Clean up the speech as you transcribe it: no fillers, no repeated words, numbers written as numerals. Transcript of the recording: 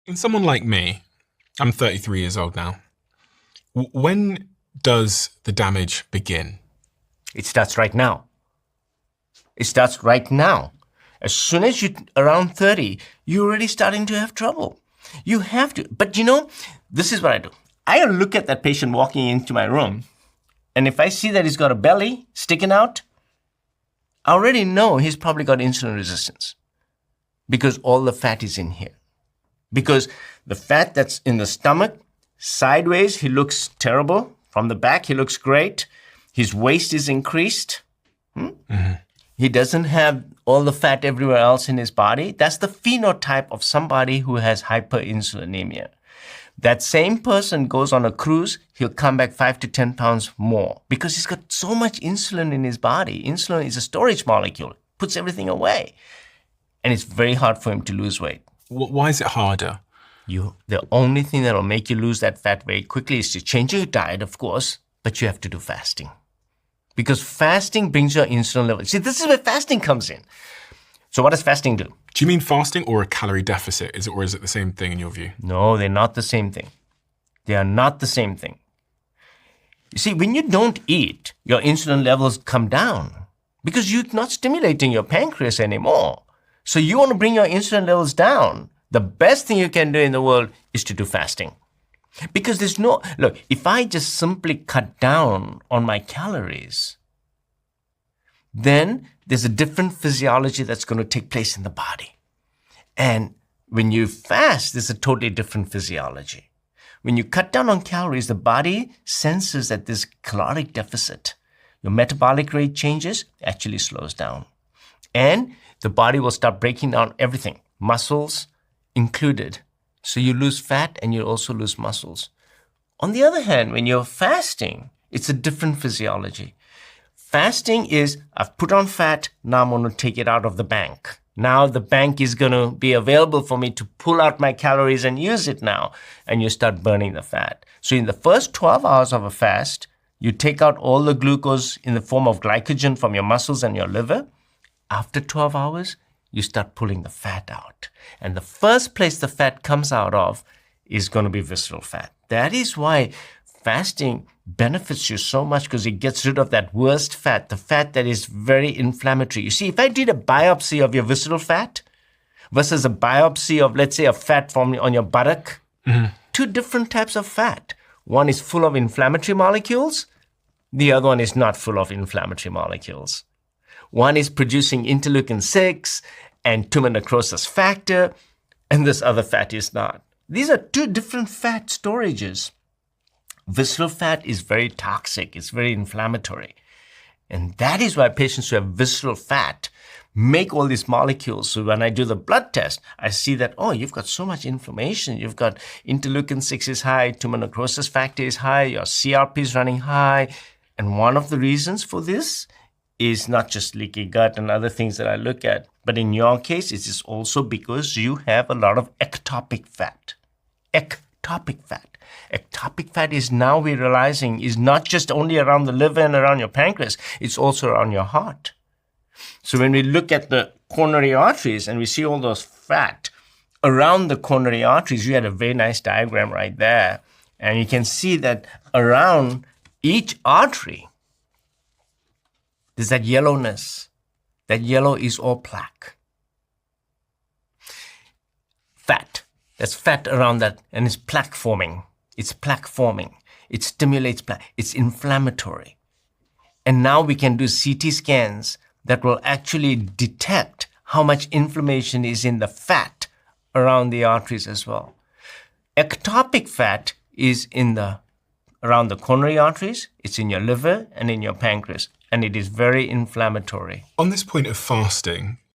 In someone like me, I'm 33 years old now. When does the damage begin? It starts right now. It starts right now. As soon as you're around 30, you're already starting to have trouble. You have to. But this is what I do. I look at that patient walking into my room, and if I see that he's got a belly sticking out, I already know he's probably got insulin resistance because all the fat is in here. Because the fat that's in the stomach, sideways, he looks terrible. From the back, he looks great. His waist is increased. Mm-hmm. He doesn't have all the fat everywhere else in his body. That's the phenotype of somebody who has hyperinsulinemia. That same person goes on a cruise, he'll come back 5 to 10 pounds more because he's got so much insulin in his body. Insulin is a storage molecule, puts everything away. And it's very hard for him to lose weight. Why is it harder? The only thing that will make you lose that fat very quickly is to change your diet, of course, but you have to do fasting. Because fasting brings your insulin level. See, this is where fasting comes in. So what does fasting do? Do you mean fasting or a calorie deficit? Or is it the same thing in your view? No, they're not the same thing. They are not the same thing. You see, when you don't eat, your insulin levels come down because you're not stimulating your pancreas anymore. So you want to bring your insulin levels down. The best thing you can do in the world is to do fasting. Because look, if I just simply cut down on my calories, then there's a different physiology that's going to take place in the body. And when you fast, there's a totally different physiology. When you cut down on calories, the body senses that there's caloric deficit. Your metabolic rate changes, actually slows down. And the body will start breaking down everything, muscles included. So you lose fat and you also lose muscles. On the other hand, when you're fasting, it's a different physiology. Fasting is, I've put on fat, now I'm going to take it out of the bank. Now the bank is going to be available for me to pull out my calories and use it now. And you start burning the fat. So in the first 12 hours of a fast, you take out all the glucose in the form of glycogen from your muscles and your liver. After 12 hours, you start pulling the fat out. And the first place the fat comes out of is going to be visceral fat. That is why fasting benefits you so much because it gets rid of that worst fat, the fat that is very inflammatory. You see, if I did a biopsy of your visceral fat versus a biopsy of, let's say, a fat on your buttock, two different types of fat. One is full of inflammatory molecules. The other one is not full of inflammatory molecules. One is producing interleukin-6 and tumor necrosis factor, and this other fat is not. These are two different fat storages. Visceral fat is very toxic. It's very inflammatory. And that is why patients who have visceral fat make all these molecules. So when I do the blood test, I see that, you've got so much inflammation. You've got interleukin-6 is high, tumor necrosis factor is high, your CRP is running high. And one of the reasons for this is not just leaky gut and other things that I look at, but in your case, it is also because you have a lot of ectopic fat. Ectopic fat. Ectopic fat is now we're realizing is not just only around the liver and around your pancreas, it's also around your heart. So when we look at the coronary arteries and we see all those fat around the coronary arteries, you had a very nice diagram right there. And you can see that around each artery, there's that yellowness. That yellow is all plaque. Fat. There's fat around that, and it's plaque forming. It's plaque forming. It stimulates plaque. It's inflammatory. And now we can do CT scans that will actually detect how much inflammation is in the fat around the arteries as well. Ectopic fat is around the coronary arteries. It's in your liver and in your pancreas. And it is very inflammatory. On this point of fasting,